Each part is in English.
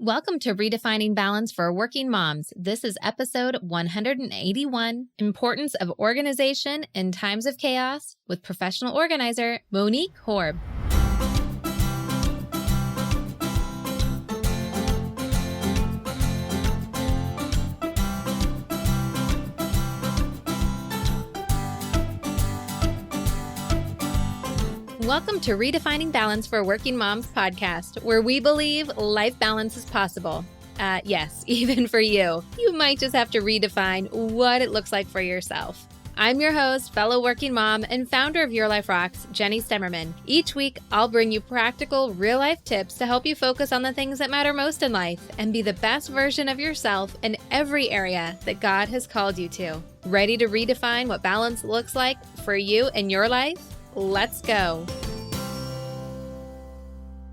Welcome to Redefining Balance for Working Moms. This is episode 181, Importance of Organization in Times of Chaos, with professional organizer Monique Horb. Welcome to Redefining Balance for Working Moms podcast, where we believe life balance is possible. Yes, even for you. You might just have to redefine what it looks like for yourself. I'm your host, fellow working mom, and founder of Your Life Rocks, Jenny Stemmerman. Each week, I'll bring you practical, real-life tips to help you focus on the things that matter most in life and be the best version of yourself in every area that God has called you to. Ready to redefine what balance looks like for you in your life? Let's go.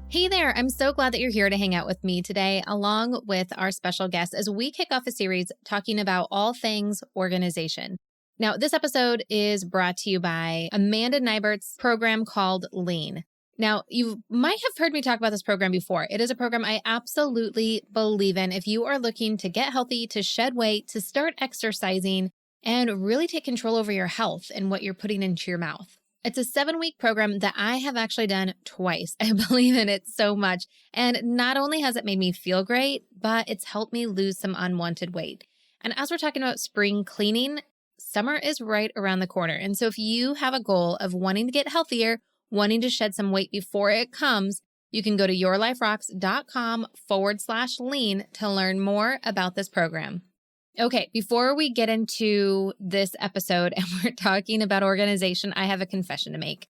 Hey there, I'm so glad that you're here to hang out with me today, along with our special guest, as we kick off a series talking about all things organization. Now, this episode is brought to you by Amanda Nybert's program called Lean. Now, you might have heard me talk about this program before. It is a program I absolutely believe in if you are looking to get healthy, to shed weight, to start exercising, and really take control over your health and what you're putting into your mouth. It's a 7-week program that I have actually done twice. I believe in it so much. And not only has it made me feel great, but it's helped me lose some unwanted weight. And as we're talking about spring cleaning, summer is right around the corner. And so if you have a goal of wanting to get healthier, wanting to shed some weight before it comes, you can go to yourliferocks.com/lean to learn more about this program. Okay, before we get into this episode and we're talking about organization, I have a confession to make.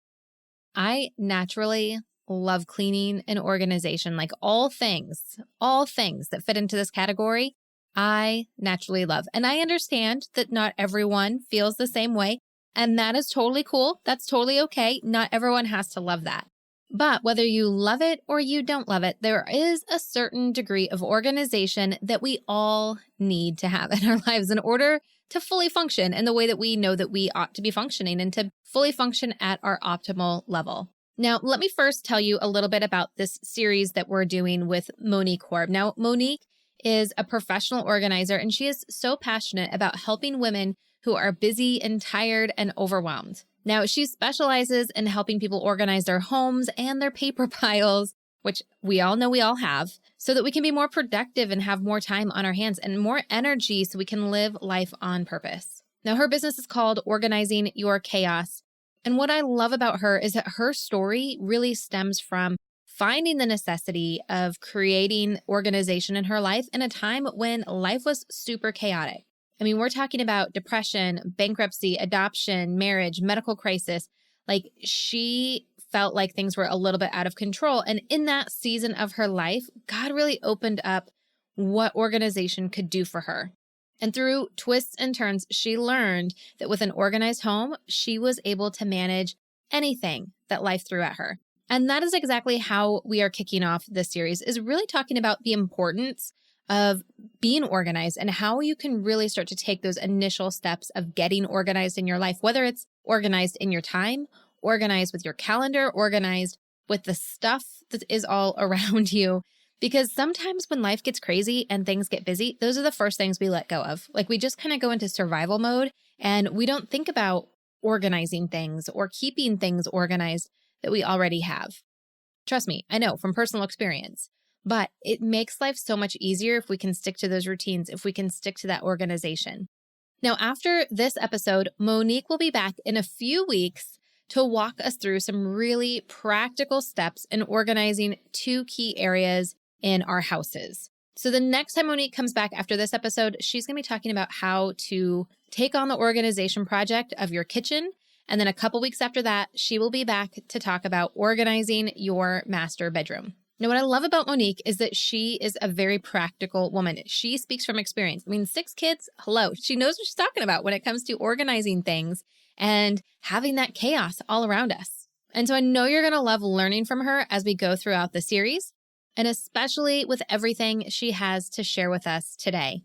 I naturally love cleaning and organization, like all things that fit into this category, I naturally love. And I understand that not everyone feels the same way, and that is totally cool. That's totally okay. Not everyone has to love that. But whether you love it or you don't love it, there is a certain degree of organization that we all need to have in our lives in order to fully function in the way that we know that we ought to be functioning and to fully function at our optimal level. Now, let me first tell you a little bit about this series that we're doing with Monique Horb. Now, Monique is a professional organizer, and she is so passionate about helping women who are busy and tired and overwhelmed. Now, she specializes in helping people organize their homes and their paper piles, which we all know we all have, so that we can be more productive and have more time on our hands and more energy so we can live life on purpose. Now, her business is called Organizing Your Chaos. And what I love about her is that her story really stems from finding the necessity of creating organization in her life in a time when life was super chaotic. I mean, we're talking about depression, bankruptcy, adoption, marriage, medical crisis. Like, she felt like things were a little bit out of control. And in that season of her life, God really opened up what organization could do for her. And through twists and turns, she learned that with an organized home, she was able to manage anything that life threw at her. And that is exactly how we are kicking off this series, is really talking about the importance of being organized and how you can really start to take those initial steps of getting organized in your life, whether it's organized in your time, organized with your calendar, organized with the stuff that is all around you. Because sometimes when life gets crazy and things get busy, those are the first things we let go of. Like, we just kind of go into survival mode and we don't think about organizing things or keeping things organized that we already have. Trust me, I know from personal experience. But it makes life so much easier if we can stick to those routines, if we can stick to that organization. Now, after this episode, Monique will be back in a few weeks to walk us through some really practical steps in organizing 2 key areas in our houses. So the next time Monique comes back after this episode, she's going to be talking about how to take on the organization project of your kitchen. And then a couple weeks after that, she will be back to talk about organizing your master bedroom. Now, what I love about Monique is that she is a very practical woman. She speaks from experience. I mean, 6 kids, hello. She knows what she's talking about when it comes to organizing things and having that chaos all around us. And so I know you're going to love learning from her as we go throughout the series, and especially with everything she has to share with us today.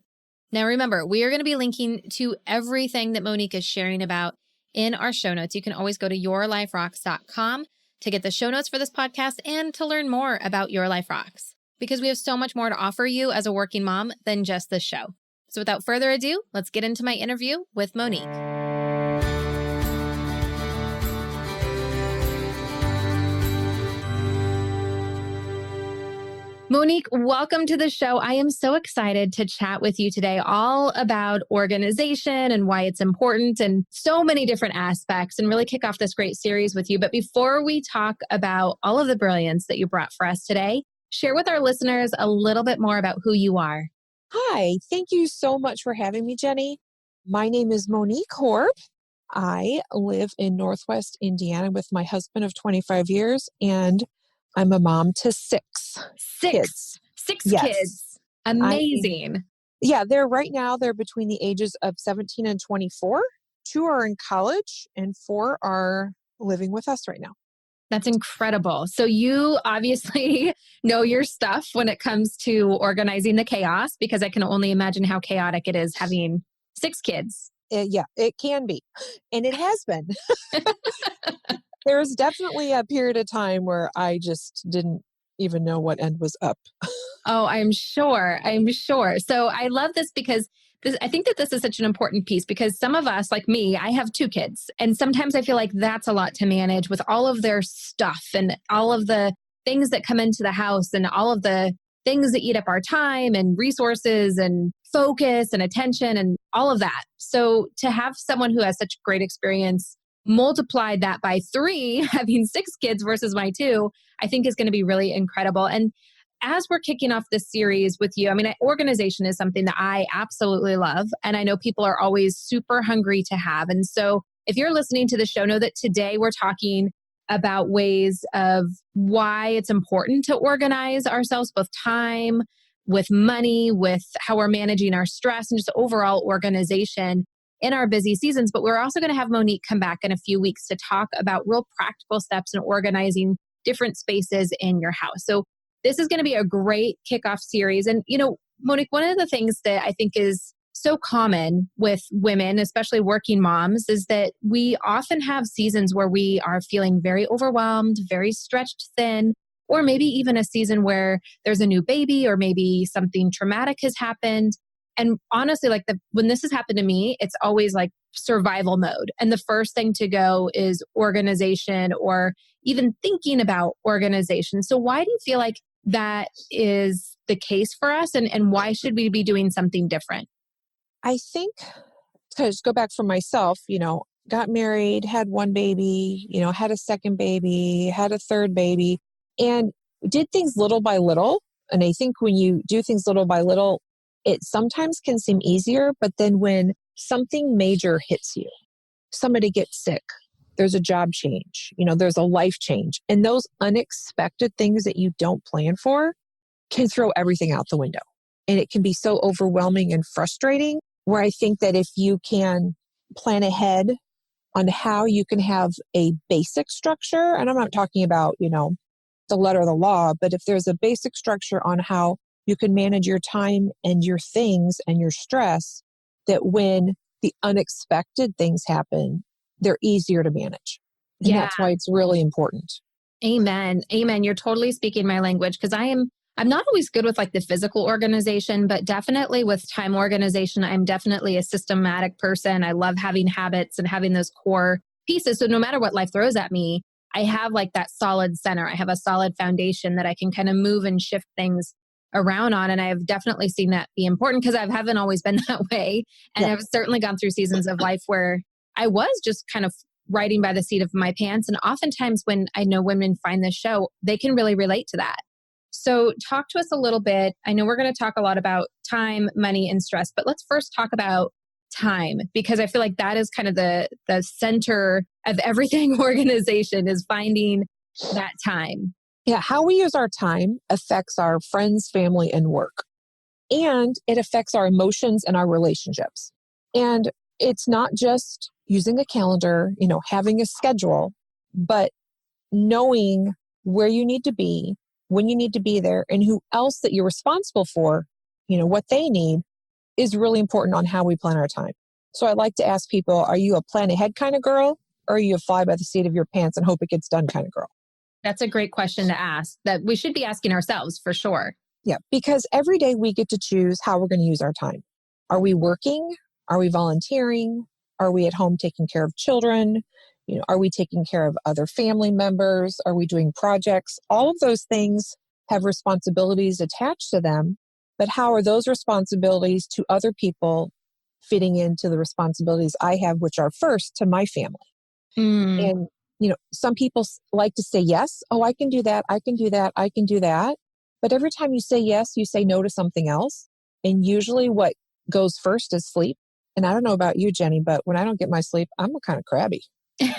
Now, remember, we are going to be linking to everything that Monique is sharing about in our show notes. You can always go to yourliferocks.com to get the show notes for this podcast and to learn more about Your Life Rocks. because we have so much more to offer you as a working mom than just this show. So without further ado, let's get into my interview with Monique. Monique, welcome to the show. I am so excited to chat with you today all about organization and why it's important and so many different aspects, and really kick off this great series with you. But before we talk about all of the brilliance that you brought for us today, share with our listeners a little bit more about who you are. Hi, thank you so much for having me, Jenny. My name is Monique Horb. I live in Northwest Indiana with my husband of 25 years, and I'm a mom to six kids. Six Yes. kids. Amazing. They're between the ages of 17 and 24. 2 are in college and 4 are living with us right now. That's incredible. So you obviously know your stuff when it comes to organizing the chaos, because I can only imagine how chaotic it is having 6 kids. It can be. And it has been. There's definitely a period of time where I just didn't even know what end was up. Oh, I'm sure. So I love this because I think that this is such an important piece, because some of us, like me, I have 2 kids. And sometimes I feel like that's a lot to manage with all of their stuff and all of the things that come into the house and all of the things that eat up our time and resources and focus and attention and all of that. So to have someone who has such great experience multiplied that by 3, having 6 kids versus my 2, I think is going to be really incredible. And as we're kicking off this series with you, organization is something that I absolutely love. And I know people are always super hungry to have. And so if you're listening to the show, know that today we're talking about ways of why it's important to organize ourselves, both time, with money, with how we're managing our stress, and just overall organization in our busy seasons. But we're also going to have Monique come back in a few weeks to talk about real practical steps in organizing different spaces in your house. So this is going to be a great kickoff series. And, Monique, one of the things that I think is so common with women, especially working moms, is that we often have seasons where we are feeling very overwhelmed, very stretched thin, or maybe even a season where there's a new baby or maybe something traumatic has happened. And honestly, when this has happened to me, it's always like survival mode. And the first thing to go is organization, or even thinking about organization. So why do you feel like that is the case for us? And why should we be doing something different? I think, to just go back for myself, got married, had 1 baby, had a second baby, had a third baby, and did things little by little. And I think when you do things little by little, it sometimes can seem easier, but then when something major hits you, somebody gets sick, there's a job change, there's a life change, and those unexpected things that you don't plan for can throw everything out the window. And it can be so overwhelming and frustrating, where I think that if you can plan ahead on how you can have a basic structure, and I'm not talking about, the letter of the law, but if there's a basic structure on how you can manage your time and your things and your stress, that when the unexpected things happen, they're easier to manage. And that's why it's really important. Amen. You're totally speaking my language, because I'm not always good with the physical organization, but definitely with time organization. I'm definitely a systematic person. I love having habits and having those core pieces. So no matter what life throws at me, I have that solid center. I have a solid foundation that I can kind of move and shift things around on. And I've definitely seen that be important, because I haven't always been that way. And I've certainly gone through seasons of life where I was just kind of riding by the seat of my pants. And oftentimes when I know women find this show, they can really relate to that. So talk to us a little bit. I know we're going to talk a lot about time, money, and stress, but let's first talk about time, because I feel like that is kind of the center of everything organization, is finding that time. Yeah, how we use our time affects our friends, family, and work. And it affects our emotions and our relationships. And it's not just using a calendar, having a schedule, but knowing where you need to be, when you need to be there, and who else that you're responsible for, what they need, is really important on how we plan our time. So I like to ask people, are you a plan ahead kind of girl, or are you a fly by the seat of your pants and hope it gets done kind of girl? That's a great question to ask, that we should be asking ourselves for sure. Yeah, because every day we get to choose how we're going to use our time. Are we working? Are we volunteering? Are we at home taking care of children? Are we taking care of other family members? Are we doing projects? All of those things have responsibilities attached to them, but how are those responsibilities to other people fitting into the responsibilities I have, which are first to my family? Mm. And, some people like to say yes. Oh, I can do that. I can do that. I can do that. But every time you say yes, you say no to something else. And usually what goes first is sleep. And I don't know about you, Jenny, but when I don't get my sleep, I'm kind of crabby. Yeah.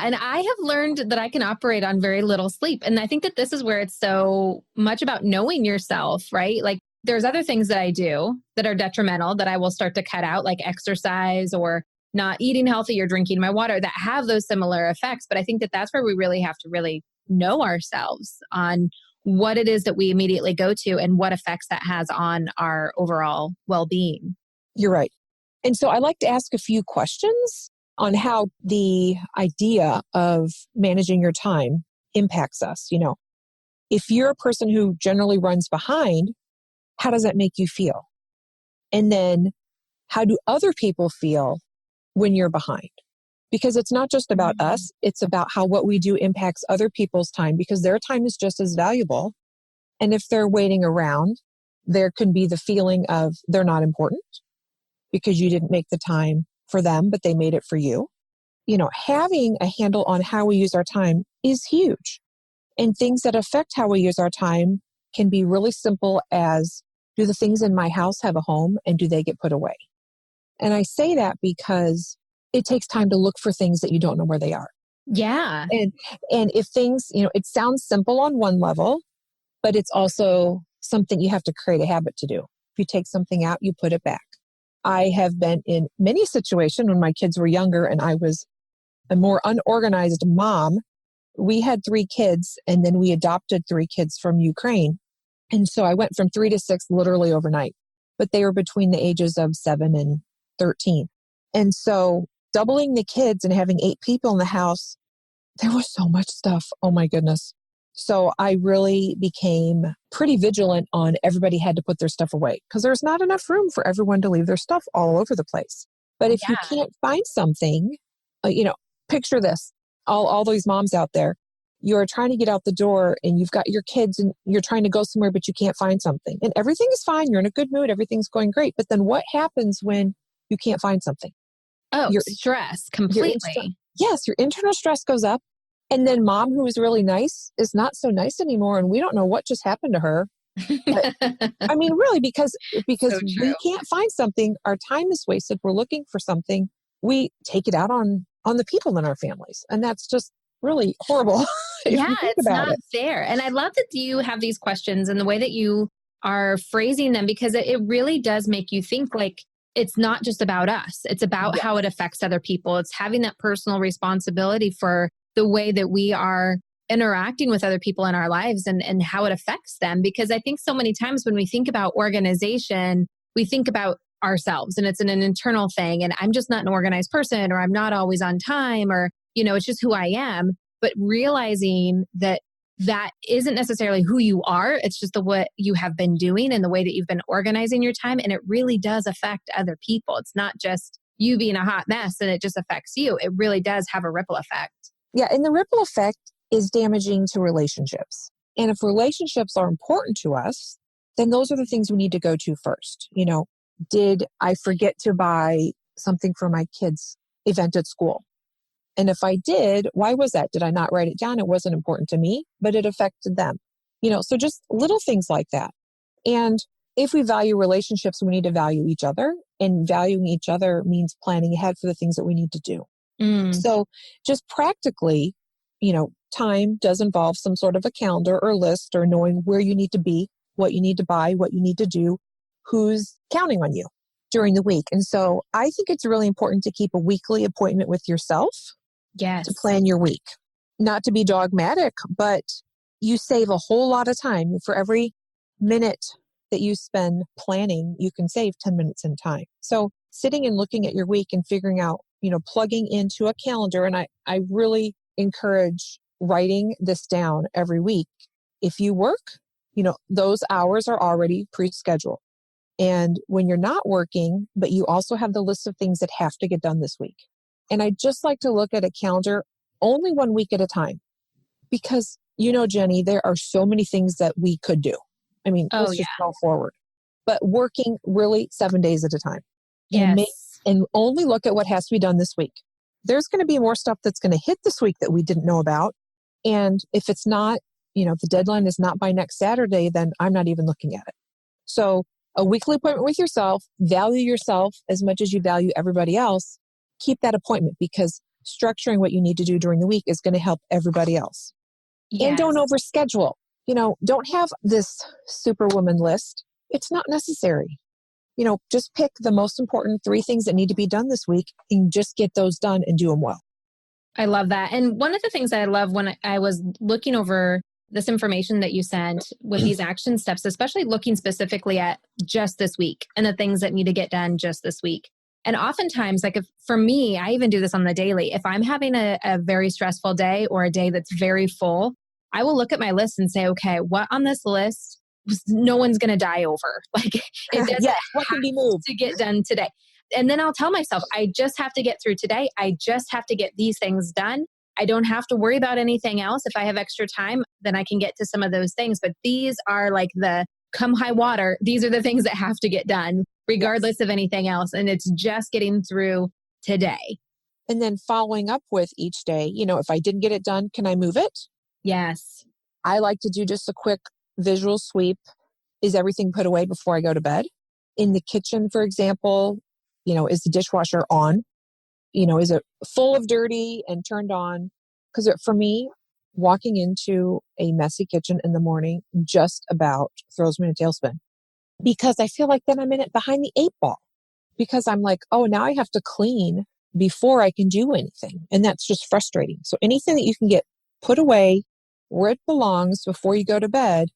And I have learned that I can operate on very little sleep. And I think that this is where it's so much about knowing yourself, right? Like there's other things that I do that are detrimental that I will start to cut out, like exercise or not eating healthy or drinking my water, that have those similar effects. But I think that that's where we really have to really know ourselves on what it is that we immediately go to and what effects that has on our overall well-being. You're right. And so I like to ask a few questions on how the idea of managing your time impacts us. If you're a person who generally runs behind, how does that make you feel? And then how do other people feel when you're behind? Because it's not just about us, it's about how what we do impacts other people's time, because their time is just as valuable. And if they're waiting around, there can be the feeling of they're not important because you didn't make the time for them, but they made it for you. Having a handle on how we use our time is huge. And things that affect how we use our time can be really simple as, do the things in my house have a home and do they get put away? And I say that because it takes time to look for things that you don't know where they are. Yeah. And if things, it sounds simple on one level, but it's also something you have to create a habit to do. If you take something out, you put it back. I have been in many situations when my kids were younger and I was a more unorganized mom. We had 3 kids and then we adopted 3 kids from Ukraine. And so I went from 3 to 6 literally overnight, but they were between the ages of 7 and 13. And so doubling the kids and having 8 people in the house, there was so much stuff. Oh my goodness. So I really became pretty vigilant on everybody had to put their stuff away because there's not enough room for everyone to leave their stuff all over the place. But if you can't find something, picture this, all these moms out there, you're trying to get out the door and you've got your kids and you're trying to go somewhere, but you can't find something. And everything is fine. You're in a good mood. Everything's going great. But then what happens when you can't find something? Oh, stress completely. Yes, your internal stress goes up. And then mom, who is really nice, is not so nice anymore. And we don't know what just happened to her. But, I mean, really, because So we can't find something, our time is wasted. We're looking for something. We take it out on the people in our families. And that's just really horrible. Yeah, it's not fair. And I love that you have these questions and the way that you are phrasing them, because it really does make you think like it's not just about us. It's about how it affects other people. It's having that personal responsibility for the way that we are interacting with other people in our lives and how it affects them. Because I think so many times when we think about organization, we think about ourselves and it's an internal thing. And I'm just not an organized person, or I'm not always on time, or, it's just who I am. But realizing that that isn't necessarily who you are. It's just what you have been doing and the way that you've been organizing your time. And it really does affect other people. It's not just you being a hot mess and it just affects you. It really does have a ripple effect. Yeah. And the ripple effect is damaging to relationships. And if relationships are important to us, then those are the things we need to go to first. Did I forget to buy something for my kids' event at school? And if I did, why was that? Did I not write it down? It wasn't important to me, but it affected them. So just little things like that. And if we value relationships, we need to value each other. And valuing each other means planning ahead for the things that we need to do. So just practically, time does involve some sort of a calendar or list or knowing where you need to be, what you need to buy, what you need to do, who's counting on you during the week. And so I think it's really important to keep a weekly appointment with yourself. Yes. To plan your week. Not to be dogmatic, but you save a whole lot of time. For every minute that you spend planning, you can save 10 minutes in time. So sitting and looking at your week and figuring out, plugging into a calendar. And I really encourage writing this down every week. If you work, those hours are already pre-scheduled. And when you're not working, but you also have the list of things that have to get done this week. And I just like to look at a calendar only 1 week at a time because, Jenny, there are so many things that we could do. I mean, Oh, let's just go forward, but working really 7 days at a time yes. and only look at what has to be done this week. There's going to be more stuff that's going to hit this week that we didn't know about. And if it's not, the deadline is not by next Saturday, then I'm not even looking at it. So a weekly appointment with yourself, value yourself as much as you value everybody else. Keep that appointment because structuring what you need to do during the week is going to help everybody else. Yes. And don't overschedule. Don't have this superwoman list. It's not necessary. Just pick the most important 3 things that need to be done this week and just get those done and do them well. I love that. And one of the things that I love when I was looking over this information that you sent with these action steps, especially looking specifically at just this week and the things that need to get done just this week. And oftentimes, for me, I even do this on the daily. If I'm having a very stressful day or a day that's very full, I will look at my list and say, okay, what on this list no one's going to die over? It doesn't what can be moved to get done today. And then I'll tell myself, I just have to get through today. I just have to get these things done. I don't have to worry about anything else. If I have extra time, then I can get to some of those things. But these are like the come high water. These are the things that have to get done regardless of anything else. And it's just getting through today. And then following up with each day, if I didn't get it done, can I move it? Yes. I like to do just a quick visual sweep. Is everything put away before I go to bed? In the kitchen, for example, is the dishwasher on? Is it full of dirty and turned on? Because for me, walking into a messy kitchen in the morning just about throws me in a tailspin because I feel like then I'm in it behind the 8 ball because I'm like, oh, now I have to clean before I can do anything. And that's just frustrating. So anything that you can get put away where it belongs before you go to bed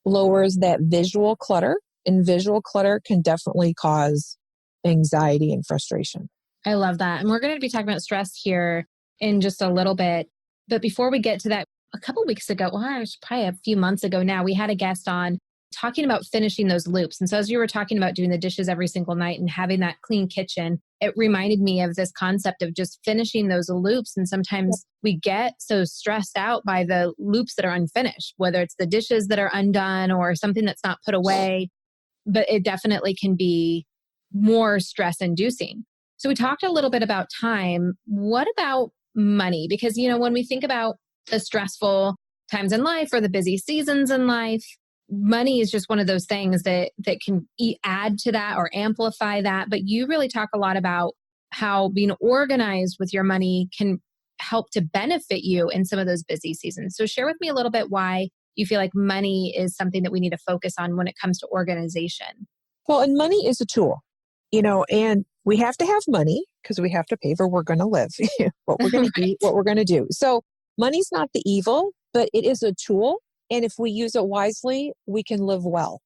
lowers that visual clutter. And visual clutter can definitely cause anxiety and frustration. I love that. And we're going to be talking about stress here in just a little bit. But before we get to that, a couple of weeks ago, probably a few months ago now, we had a guest on talking about finishing those loops. And so as you were talking about doing the dishes every single night and having that clean kitchen, it reminded me of this concept of just finishing those loops. And sometimes we get so stressed out by the loops that are unfinished, whether it's the dishes that are undone or something that's not put away, but it definitely can be more stress inducing. So we talked a little bit about time. What about money? Because, when we think about the stressful times in life or the busy seasons in life, money is just one of those things that can add to that or amplify that. But you really talk a lot about how being organized with your money can help to benefit you in some of those busy seasons. So share with me a little bit why you feel like money is something that we need to focus on when it comes to organization. Well, and money is a tool, and we have to have money because we have to pay for where we're going to live, what we're going to eat, what we're going to do. So money's not the evil, but it is a tool. And if we use it wisely, we can live well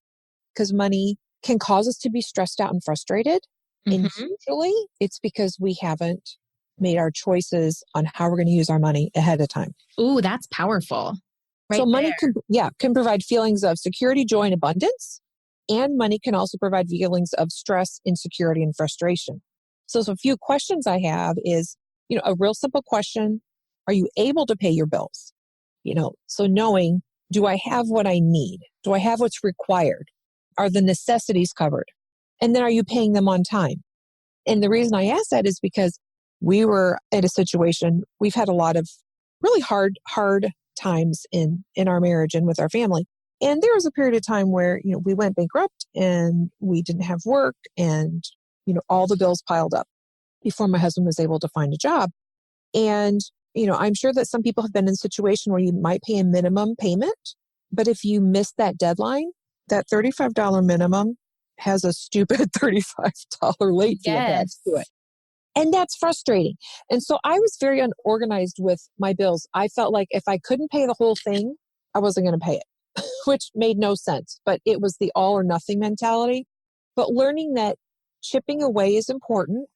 because money can cause us to be stressed out and frustrated. Mm-hmm. And usually it's because we haven't made our choices on how we're going to use our money ahead of time. Ooh, that's powerful. So money can provide feelings of security, joy, and abundance. And money can also provide feelings of stress, insecurity, and frustration. So a few questions I have is, a real simple question. Are you able to pay your bills? So knowing, do I have what I need? Do I have what's required? Are the necessities covered? And then are you paying them on time? And the reason I ask that is because we were at a situation, we've had a lot of really hard times in our marriage and with our family. And there was a period of time where, we went bankrupt and we didn't have work and, all the bills piled up before my husband was able to find a job. And, I'm sure that some people have been in a situation where you might pay a minimum payment, but if you miss that deadline, that $35 minimum has a stupid $35 late fee attached to it. And that's frustrating. And so I was very unorganized with my bills. I felt like if I couldn't pay the whole thing, I wasn't going to pay it, which made no sense. But it was the all or nothing mentality. But learning that chipping away is important.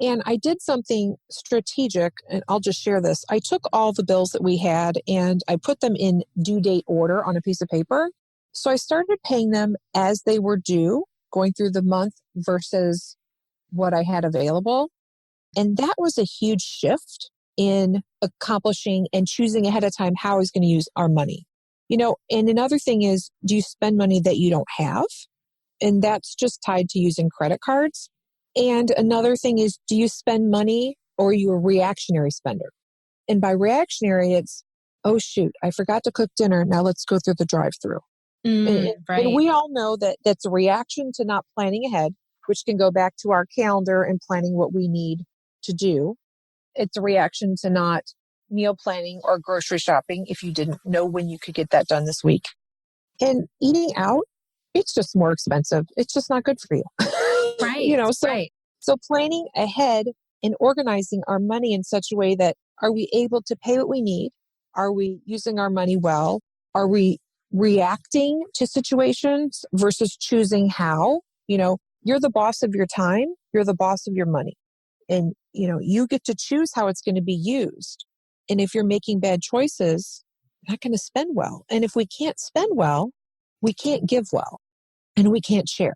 And I did something strategic, and I'll just share this. I took all the bills that we had and I put them in due date order on a piece of paper. So I started paying them as they were due, going through the month versus what I had available. And that was a huge shift in accomplishing and choosing ahead of time how I was going to use our money. And another thing is, do you spend money that you don't have? And that's just tied to using credit cards. And another thing is, do you spend money or are you a reactionary spender? And by reactionary, it's, oh, shoot, I forgot to cook dinner. Now let's go through the drive-through. And Right. we all know that that's a reaction to not planning ahead, which can go back to our calendar and planning what we need to do. It's a reaction to not meal planning or grocery shopping if you didn't know when you could get that done this week. And eating out, it's just more expensive. It's just not good for you. Right. Right. So planning ahead and organizing our money in such a way that, are we able to pay what we need? Are we using our money well? Are we reacting to situations versus choosing how? You're the boss of your time. You're the boss of your money. And, you get to choose how it's going to be used. And if you're making bad choices, you're not going to spend well. And if we can't spend well, we can't give well and we can't share.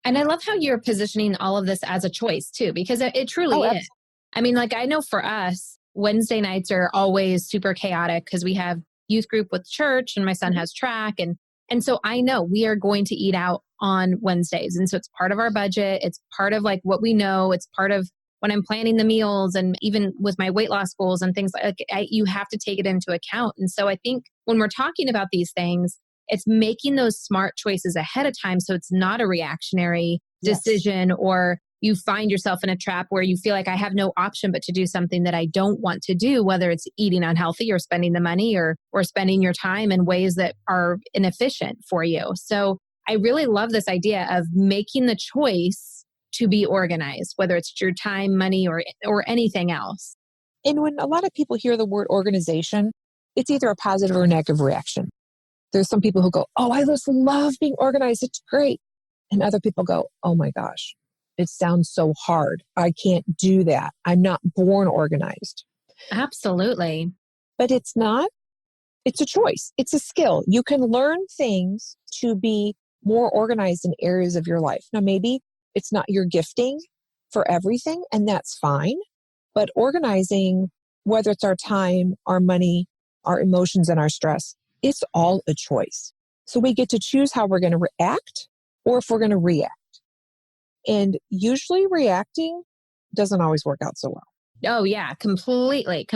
And I love how you're positioning all of this as a choice too, because it truly is. Absolutely. I mean, like, I know for us, Wednesday nights are always super chaotic because we have youth group with church and my son has track. And so I know we are going to eat out on Wednesdays. And so it's part of our budget. It's part of like what we know. It's part of when I'm planning the meals, and even with my weight loss goals and things you have to take it into account. And so I think when we're talking about these things, it's making those smart choices ahead of time. So it's not a reactionary decision, or you find yourself in a trap where you feel like I have no option but to do something that I don't want to do, whether it's eating unhealthy or spending the money or spending your time in ways that are inefficient for you. So I really love this idea of making the choice to be organized, whether it's your time, money, or anything else. And when a lot of people hear the word organization, it's either a positive or a negative reaction. There's some people who go, oh, I just love being organized. It's great. And other people go, oh my gosh, it sounds so hard. I can't do that. I'm not born organized. Absolutely. But it's not. It's a choice. It's a skill. You can learn things to be more organized in areas of your life. Now, maybe it's not your gifting for everything, and that's fine. But organizing, whether it's our time, our money, our emotions, and our stress, it's all a choice. So we get to choose how we're going to react or if we're going to react. And usually reacting doesn't always work out so well. Oh yeah, completely.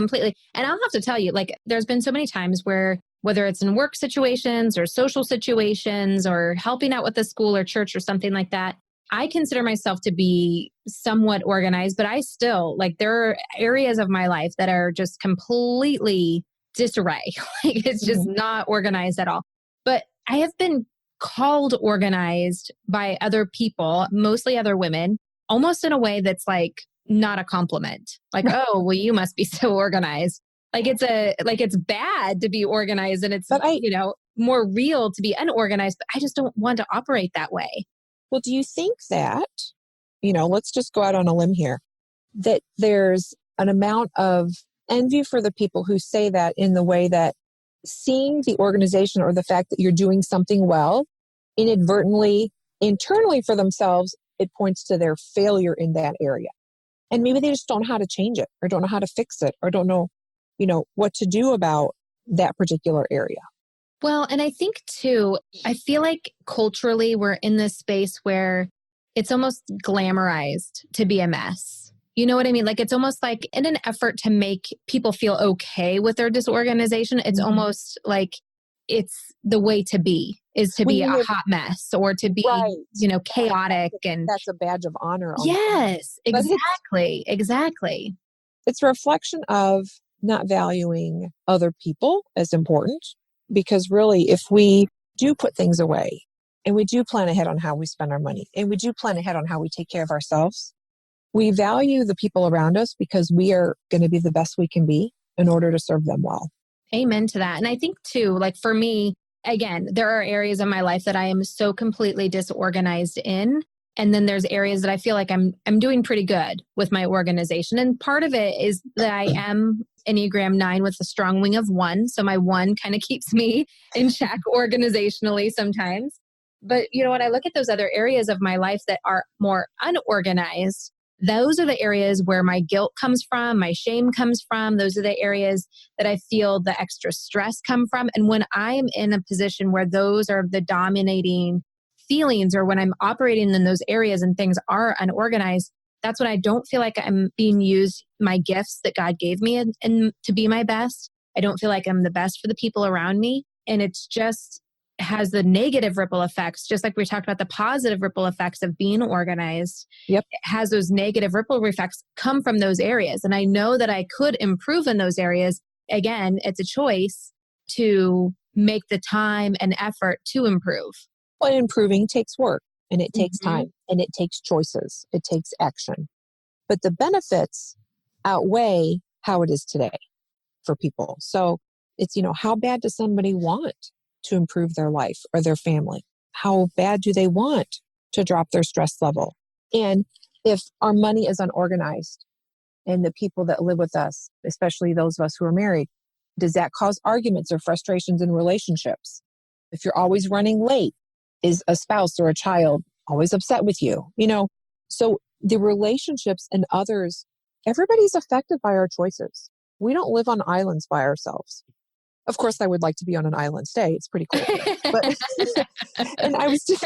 And I'll have to tell you, like, there's been so many times where, whether it's in work situations or social situations or helping out with the school or church or something like that, I consider myself to be somewhat organized, but I still, like, there are areas of my life that are just completely disarray. Like, it's just not organized at all. But I have been called organized by other people, mostly other women, almost in a way that's like not a compliment. Like, oh, well, you must be so organized. Like, it's bad to be organized, and it's, more real to be unorganized, but I just don't want to operate that way. Well, do you think that, let's just go out on a limb here, that there's an amount of envy for the people who say that, in the way that seeing the organization or the fact that you're doing something well, inadvertently, internally for themselves, it points to their failure in that area. And maybe they just don't know how to change it or don't know how to fix it or don't know, what to do about that particular area. Well, and I think too, I feel like culturally we're in this space where it's almost glamorized to be a mess. You know what I mean? Like, it's almost like in an effort to make people feel okay with their disorganization, it's almost like it's the way to be, is to be a hot mess or to be, chaotic. And that's a badge of honor. Yes, exactly. It's a reflection of not valuing other people as important. Because really, if we do put things away and we do plan ahead on how we spend our money and we do plan ahead on how we take care of ourselves, we value the people around us because we are going to be the best we can be in order to serve them well. Amen to that. And I think too, like, for me, again, there are areas of my life that I am so completely disorganized in. And then there's areas that I feel like I'm doing pretty good with my organization. And part of it is that I am Enneagram 9 with a strong wing of 1. So my 1 kind of keeps me in check organizationally sometimes. But when I look at those other areas of my life that are more unorganized, those are the areas where my guilt comes from, my shame comes from. Those are the areas that I feel the extra stress come from. And when I'm in a position where those are the dominating feelings, or when I'm operating in those areas and things are unorganized, that's when I don't feel like I'm being used my gifts that God gave me and to be my best. I don't feel like I'm the best for the people around me. And it's just has the negative ripple effects, just like we talked about the positive ripple effects of being organized. Yep. It has those negative ripple effects come from those areas. And I know that I could improve in those areas. Again, it's a choice to make the time and effort to improve. Well, improving takes work, and it takes time, and it takes choices. It takes action. But the benefits outweigh how it is today for people. So it's, how bad does somebody want to improve their life or their family? How bad do they want to drop their stress level? And if our money is unorganized and the people that live with us, especially those of us who are married, does that cause arguments or frustrations in relationships? If you're always running late, is a spouse or a child always upset with you? So the relationships and others, everybody's affected by our choices. We don't live on islands by ourselves. Of course, I would like to be on an island stay. It's pretty cool. But, and I was just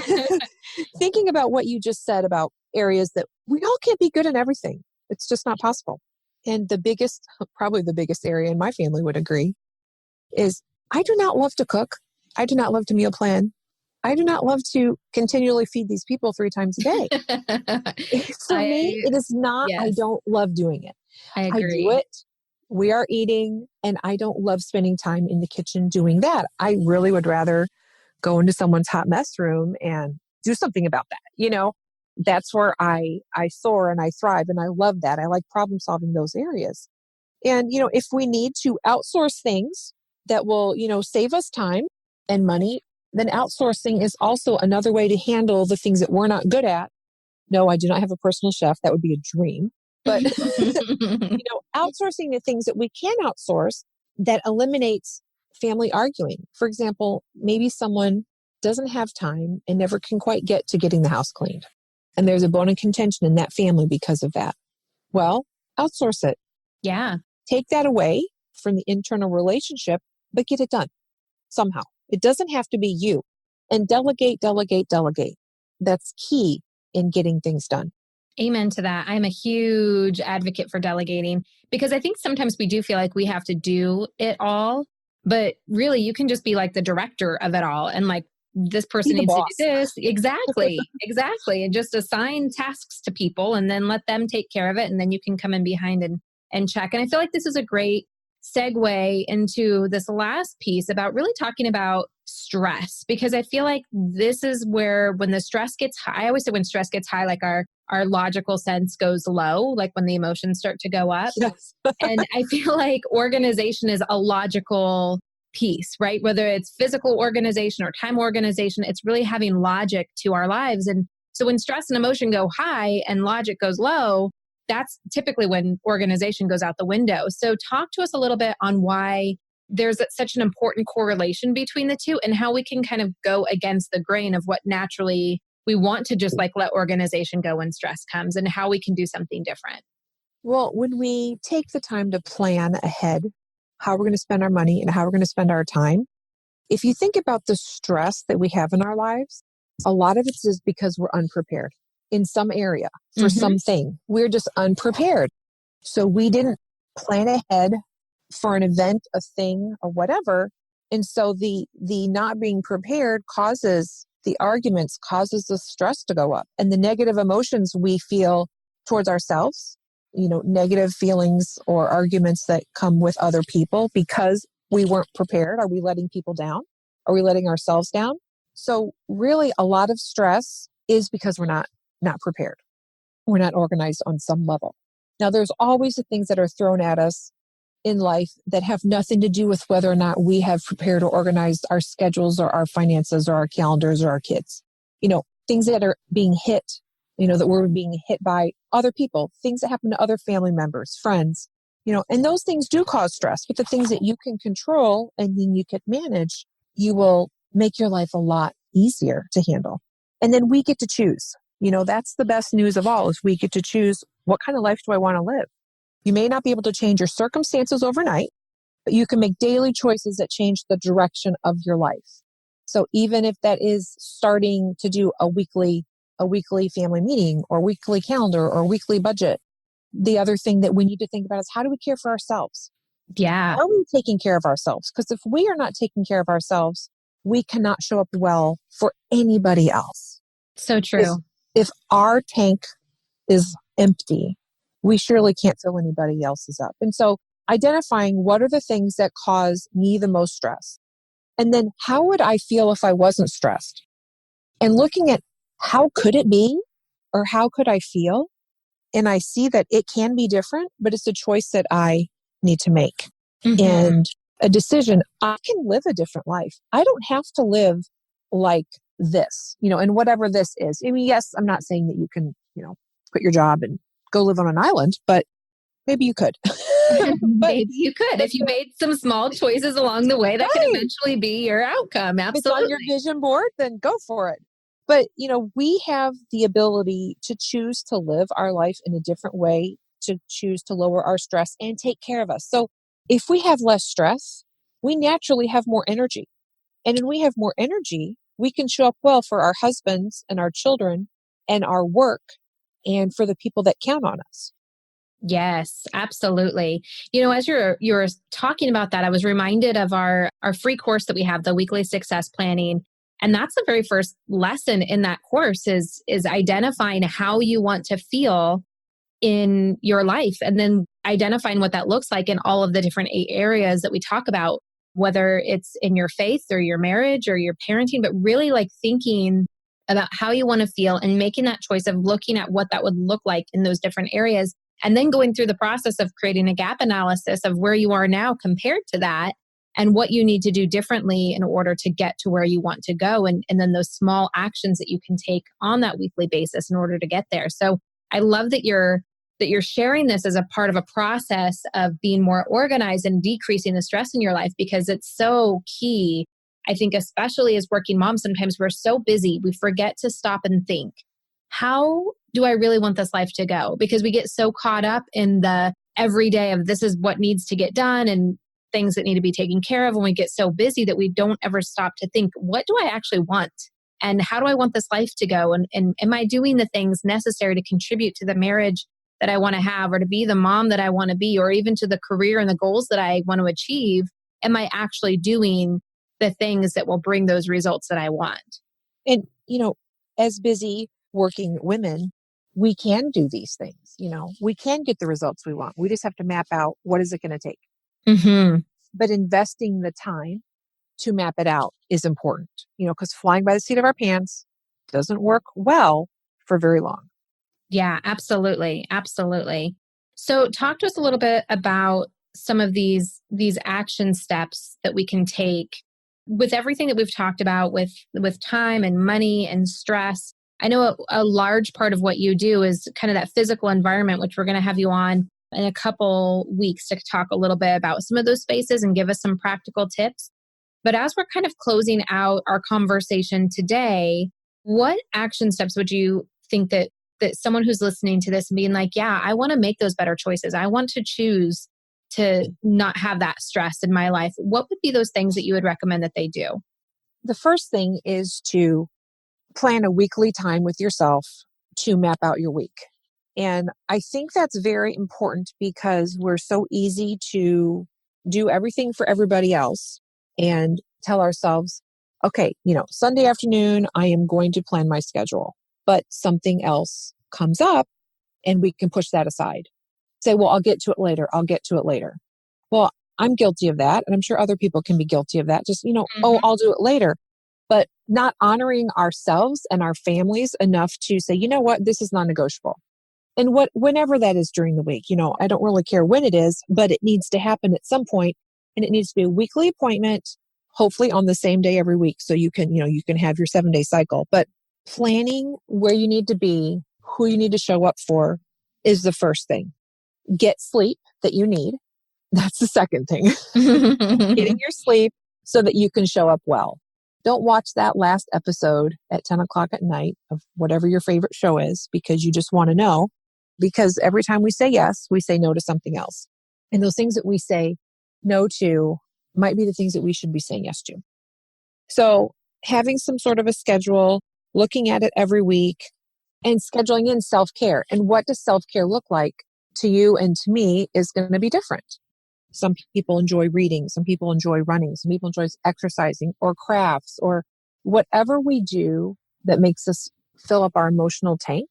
thinking about what you just said about areas that we all can't be good in everything. It's just not possible. And probably the biggest area, and my family would agree, is I do not love to cook. I do not love to meal plan. I do not love to continually feed these people 3 times a day. For me, it is not, yes. I don't love doing it. I agree. I do it. We are eating, and I don't love spending time in the kitchen doing that. I really would rather go into someone's hot mess room and do something about that. That's where I soar and I thrive, and I love that. I like problem solving those areas. And, if we need to outsource things that will, save us time and money, then outsourcing is also another way to handle the things that we're not good at. No, I do not have a personal chef. That would be a dream. But, outsourcing the things that we can outsource that eliminates family arguing. For example, maybe someone doesn't have time and never can quite get to getting the house cleaned. And there's a bone of contention in that family because of that. Well, outsource it. Yeah. Take that away from the internal relationship, but get it done somehow. It doesn't have to be you. And delegate. That's key in getting things done. Amen to that. I'm a huge advocate for delegating because I think sometimes we do feel like we have to do it all, but really you can just be like the director of it all. And like, this person needs to do this. Exactly. And just assign tasks to people and then let them take care of it. And then you can come in behind and check. And I feel like this is a great segue into this last piece about really talking about stress, because I feel like this is where when the stress gets high, I always say when stress gets high, like our logical sense goes low, like when the emotions start to go up. Yes. And I feel like organization is a logical piece, right? Whether it's physical organization or time organization, it's really having logic to our lives. And so when stress and emotion go high and logic goes low, that's typically when organization goes out the window. So talk to us a little bit on why there's such an important correlation between the two and how we can kind of go against the grain of what naturally we want to just like let organization go when stress comes and how we can do something different. Well, when we take the time to plan ahead how we're going to spend our money and how we're going to spend our time, if you think about the stress that we have in our lives, a lot of it is because we're unprepared in some area for something. We're just unprepared. So we didn't plan ahead for an event, a thing, or whatever. And so the not being prepared causes the arguments, causes the stress to go up and the negative emotions we feel towards ourselves, negative feelings or arguments that come with other people because we weren't prepared. Are we letting people down? Are we letting ourselves down? So really a lot of stress is because we're not prepared. We're not organized on some level. Now there's always the things that are thrown at us in life that have nothing to do with whether or not we have prepared or organized our schedules or our finances or our calendars or our kids. Things that are being hit that we're being hit by other people, things that happen to other family members, friends, and those things do cause stress. But the things that you can control and then you can manage, you will make your life a lot easier to handle. And then we get to choose. That's the best news of all, is we get to choose, what kind of life do I want to live? You may not be able to change your circumstances overnight, but you can make daily choices that change the direction of your life. So even if that is starting to do a weekly family meeting or weekly calendar or weekly budget, the other thing that we need to think about is, how do we care for ourselves? Yeah. Are we taking care of ourselves? Because if we are not taking care of ourselves, we cannot show up well for anybody else. So true. If our tank is empty, we surely can't fill anybody else's up. And so identifying what are the things that cause me the most stress, and then how would I feel if I wasn't stressed? And looking at, how could it be, or how could I feel? And I see that it can be different, but it's a choice that I need to make. Mm-hmm. And a decision. I can live a different life. I don't have to live like this, and whatever this is. I mean, yes, I'm not saying that you can, quit your job and go live on an island, but maybe you could. Maybe you could, if you made some small choices along the way that could eventually be your outcome. Absolutely. If it's on your vision board, then go for it. But, we have the ability to choose to live our life in a different way, to choose to lower our stress and take care of us. So if we have less stress, we naturally have more energy. And when we have more energy, we can show up well for our husbands and our children and our work and for the people that count on us. Yes, absolutely. As you're talking about that, I was reminded of our free course that we have, the weekly success planning. And that's the very first lesson in that course is identifying how you want to feel in your life, and then identifying what that looks like in all of the different areas that we talk about, whether it's in your faith or your marriage or your parenting, but really like thinking about how you want to feel and making that choice of looking at what that would look like in those different areas. And then going through the process of creating a gap analysis of where you are now compared to that and what you need to do differently in order to get to where you want to go. And then those small actions that you can take on that weekly basis in order to get there. So I love that you're sharing this as a part of a process of being more organized and decreasing the stress in your life, because it's so key. I think especially as working moms, sometimes we're so busy, we forget to stop and think, how do I really want this life to go? Because we get so caught up in the everyday of this is what needs to get done and things that need to be taken care of. When we get so busy that we don't ever stop to think, what do I actually want? And how do I want this life to go? And am I doing the things necessary to contribute to the marriage that I want to have, or to be the mom that I want to be, or even to the career and the goals that I want to achieve? Am I actually doing the things that will bring those results that I want? And, as busy working women, we can do these things. We can get the results we want. We just have to map out, what is it going to take? Mm-hmm. But investing the time to map it out is important, because flying by the seat of our pants doesn't work well for very long. Yeah, absolutely. Absolutely. So talk to us a little bit about some of these action steps that we can take with everything that we've talked about with time and money and stress. I know a large part of what you do is kind of that physical environment, which we're going to have you on in a couple weeks to talk a little bit about some of those spaces and give us some practical tips. But as we're kind of closing out our conversation today, what action steps would you think that someone who's listening to this and being like, yeah, I want to make those better choices, I want to choose to not have that stress in my life, what would be those things that you would recommend that they do? The first thing is to plan a weekly time with yourself to map out your week. And I think that's very important, because we're so easy to do everything for everybody else and tell ourselves, okay, Sunday afternoon, I am going to plan my schedule, but something else comes up and we can push that aside. Say, well, I'll get to it later. Well, I'm guilty of that. And I'm sure other people can be guilty of that. Just, oh, I'll do it later. But not honoring ourselves and our families enough to say, you know what, this is non-negotiable. And whenever that is during the week, I don't really care when it is, but it needs to happen at some point, and it needs to be a weekly appointment, hopefully on the same day every week. So you can have your 7-day cycle, but planning where you need to be, who you need to show up for is the first thing. Get sleep that you need. That's the second thing. Getting your sleep so that you can show up well. Don't watch that last episode at 10 o'clock at night of whatever your favorite show is because you just want to know. Because every time we say yes, we say no to something else. And those things that we say no to might be the things that we should be saying yes to. So having some sort of a schedule, looking at it every week, and scheduling in self-care. And what does self-care look like to you and to me is going to be different. Some people enjoy reading. Some people enjoy running. Some people enjoy exercising or crafts or whatever we do that makes us fill up our emotional tank.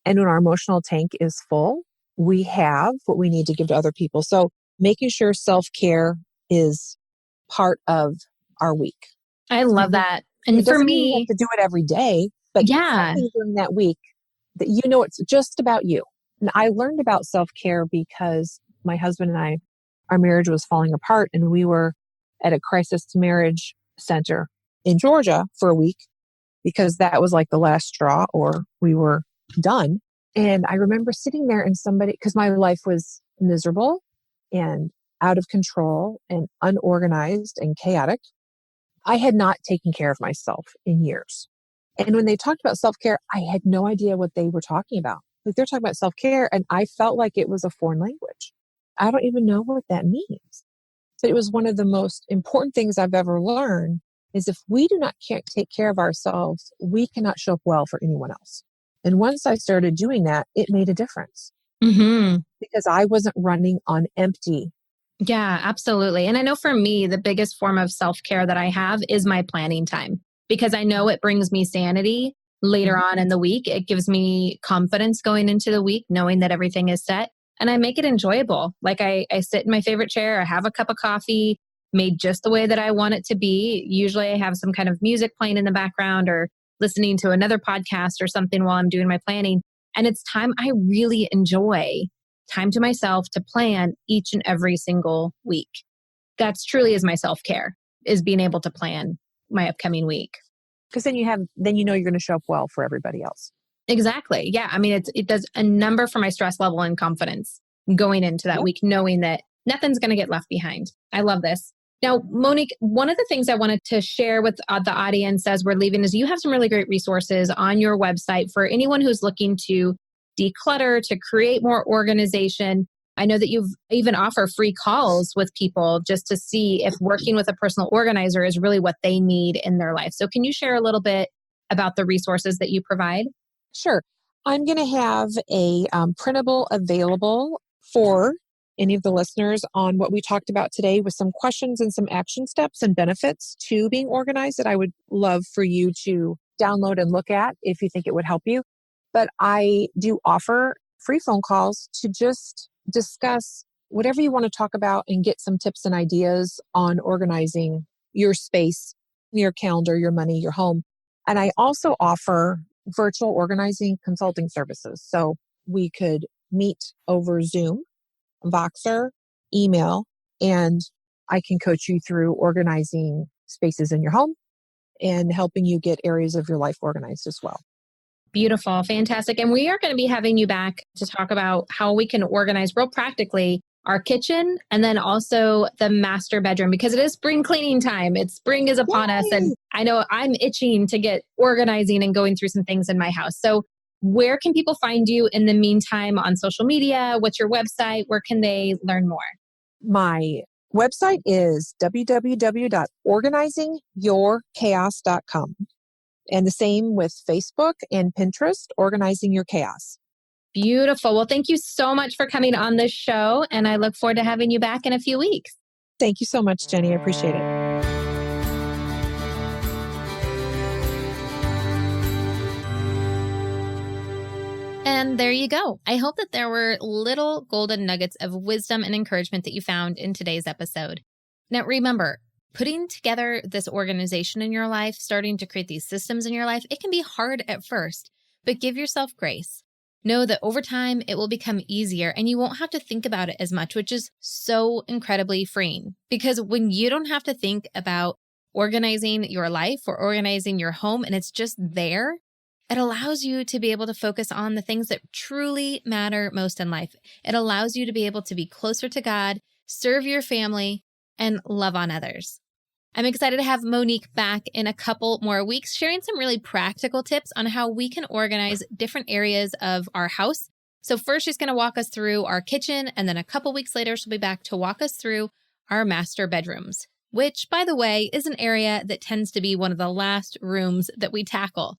And when our emotional tank is full, we have what we need to give to other people. So making sure self-care is part of our week. I love that. And it for doesn't mean you me, have to do it every day, but yeah, something during that week that you know it's just about you. And I learned about self-care because my husband and I, our marriage was falling apart and we were at a crisis marriage center in Georgia for a week because that was like the last straw or we were done. And I remember sitting there and somebody, because my life was miserable and out of control and unorganized and chaotic. I had not taken care of myself in years. And when they talked about self-care, I had no idea what they were talking about. Like they're talking about self-care and I felt like it was a foreign language. I don't even know what that means. But it was one of the most important things I've ever learned is if we do not take care of ourselves, we cannot show up well for anyone else. And once I started doing that, it made a difference because I wasn't running on empty. Yeah, absolutely. And I know for me, the biggest form of self-care that I have is my planning time because I know it brings me sanity later on in the week. It gives me confidence going into the week, knowing that everything is set and I make it enjoyable. Like I sit in my favorite chair, I have a cup of coffee made just the way that I want it to be. Usually I have some kind of music playing in the background or listening to another podcast or something while I'm doing my planning. And it's time I really enjoy. Time to myself to plan each and every single week. That's truly is my self-care, is being able to plan my upcoming week. Because then you know you're going to show up well for everybody else. Exactly. Yeah. I mean, it does a number for my stress level and confidence going into that week, knowing that nothing's going to get left behind. I love this. Now, Monique, one of the things I wanted to share with the audience as we're leaving is you have some really great resources on your website for anyone who's looking to declutter, to create more organization. I know that you've even offer free calls with people just to see if working with a personal organizer is really what they need in their life. So can you share a little bit about the resources that you provide? Sure. I'm going to have a printable available for any of the listeners on what we talked about today with some questions and some action steps and benefits to being organized that I would love for you to download and look at if you think it would help you. But I do offer free phone calls to just discuss whatever you want to talk about and get some tips and ideas on organizing your space, your calendar, your money, your home. And I also offer virtual organizing consulting services. So we could meet over Zoom, Voxer, email, and I can coach you through organizing spaces in your home and helping you get areas of your life organized as well. Beautiful. Fantastic. And we are going to be having you back to talk about how we can organize real practically our kitchen and then also the master bedroom because it is spring cleaning time. Spring is upon us. And I know I'm itching to get organizing and going through some things in my house. So where can people find you in the meantime on social media? What's your website? Where can they learn more? My website is www.organizingyourchaos.com. And the same with Facebook and Pinterest, Organizing Your Chaos. Beautiful. Well, thank you so much for coming on this show. And I look forward to having you back in a few weeks. Thank you so much, Jenny. I appreciate it. And there you go. I hope that there were little golden nuggets of wisdom and encouragement that you found in today's episode. Now, remember, putting together this organization in your life, starting to create these systems in your life, it can be hard at first, but give yourself grace. Know that over time, it will become easier and you won't have to think about it as much, which is so incredibly freeing. Because when you don't have to think about organizing your life or organizing your home and it's just there, It allows you to be able to focus on the things that truly matter most in life. It allows you to be able to be closer to God, serve your family, and love on others. I'm excited to have Monique back in a couple more weeks, sharing some really practical tips on how we can organize different areas of our house. So first, she's going to walk us through our kitchen, and then a couple weeks later, she'll be back to walk us through our master bedrooms, which, by the way, is an area that tends to be one of the last rooms that we tackle.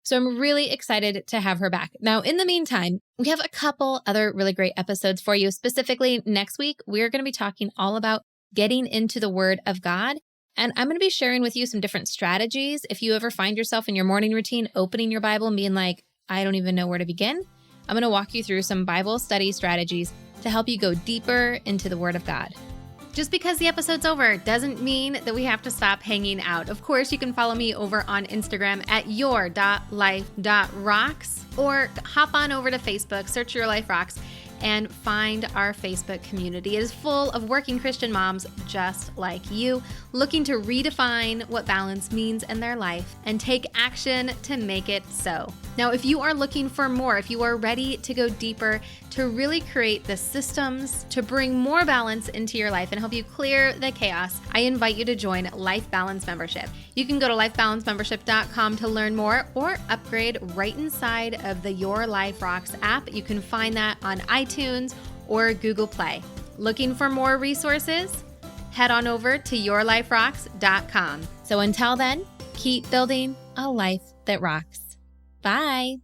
So I'm really excited to have her back. Now, in the meantime, we have a couple other really great episodes for you. Specifically, next week, we're going to be talking all about getting into the Word of God. And I'm going to be sharing with you some different strategies. If you ever find yourself in your morning routine, opening your Bible and being like, I don't even know where to begin, I'm going to walk you through some Bible study strategies to help you go deeper into the Word of God. Just because the episode's over doesn't mean that we have to stop hanging out. Of course, you can follow me over on Instagram at your.life.rocks, or hop on over to Facebook, search Your Life Rocks, and find our Facebook community. It is full of working Christian moms just like you, looking to redefine what balance means in their life and take action to make it so. Now, if you are looking for more, if you are ready to go deeper, to really create the systems to bring more balance into your life and help you clear the chaos, I invite you to join Life Balance Membership. You can go to lifebalancemembership.com to learn more, or upgrade right inside of the Your Life Rocks app. You can find that on iTunes or Google Play. Looking for more resources? Head on over to yourliferocks.com. So until then, keep building a life that rocks. Bye.